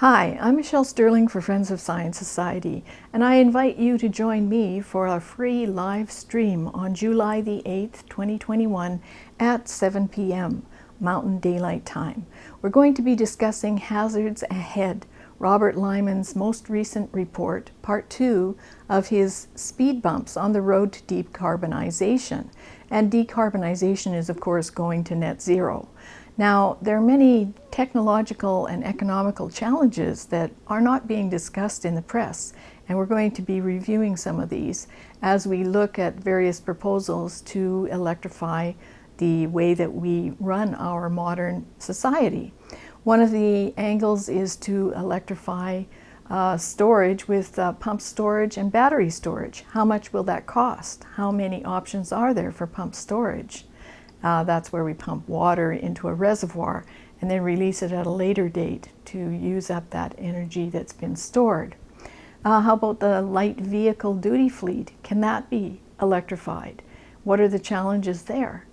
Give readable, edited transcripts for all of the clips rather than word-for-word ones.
Hi, I'm Michelle Stirling for Friends of Science Society, and I invite you to join me for a free live stream on July the 8th, 2021 at 7 p.m. Mountain Daylight Time. We're going to be discussing Hazards Ahead, Robert Lyman's most recent report, part 2 of his Speed Bumps on the Road to Decarbonization. And decarbonization is, of course, going to net zero. Now, there are many technological and economical challenges that are not being discussed in the press, and we're going to be reviewing some of these as we look at various proposals to electrify the way that we run our modern society. One of the angles is to electrify storage with pump storage and battery storage. How much will that cost? How many options are there for pump storage? That's where we pump water into a reservoir and then release it at a later date to use up that energy that's been stored. How about the light vehicle duty fleet? Can that be electrified? What are the challenges there?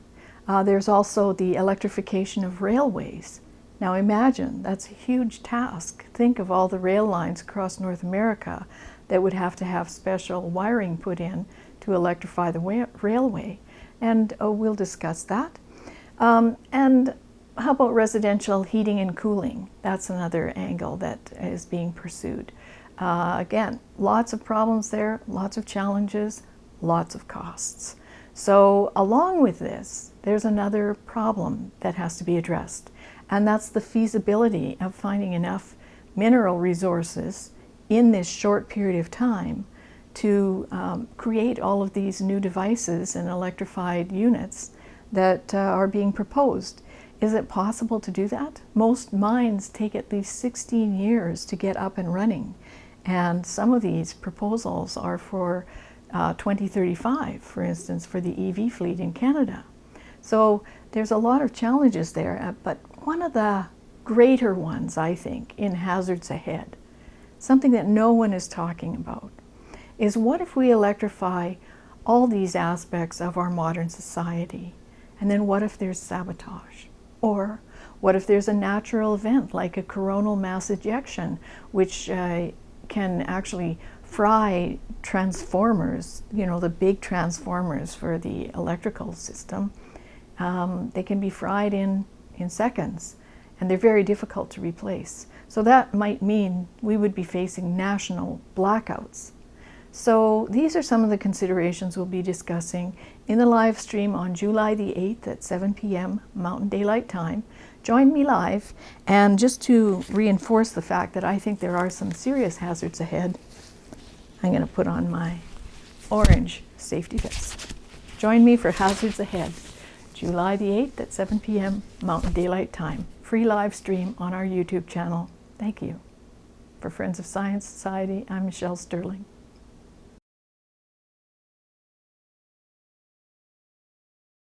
There's also the electrification of railways. Now imagine, that's a huge task. Think of all the rail lines across North America that would have to have special wiring put in to electrify the railway. And we'll discuss that. And how about residential heating and cooling? That's another angle that is being pursued. Again, lots of problems there, lots of challenges, lots of costs. So along with this, there's another problem that has to be addressed, and that's the feasibility of finding enough mineral resources in this short period of time to create all of these new devices and electrified units that are being proposed. Is it possible to do that? Most mines take at least 16 years to get up and running, and some of these proposals are for 2035, for instance, for the EV fleet in Canada. So there's a lot of challenges there, but one of the greater ones, I think, in Hazards Ahead, something that no one is talking about, is what if we electrify all these aspects of our modern society? And then what if there's sabotage? Or what if there's a natural event like a coronal mass ejection, which can actually fry transformers, you know, the big transformers for the electrical system. They can be fried in seconds, and they're very difficult to replace. So that might mean we would be facing national blackouts. So these are some of the considerations we'll be discussing in the live stream on July the 8th at 7 p.m. Mountain Daylight Time. Join me live, and just to reinforce the fact that I think there are some serious hazards ahead, I'm going to put on my orange safety vest. Join me for Hazards Ahead, July the 8th at 7 p.m. Mountain Daylight Time. Free live stream on our YouTube channel. Thank you. For Friends of Science Society, I'm Michelle Stirling.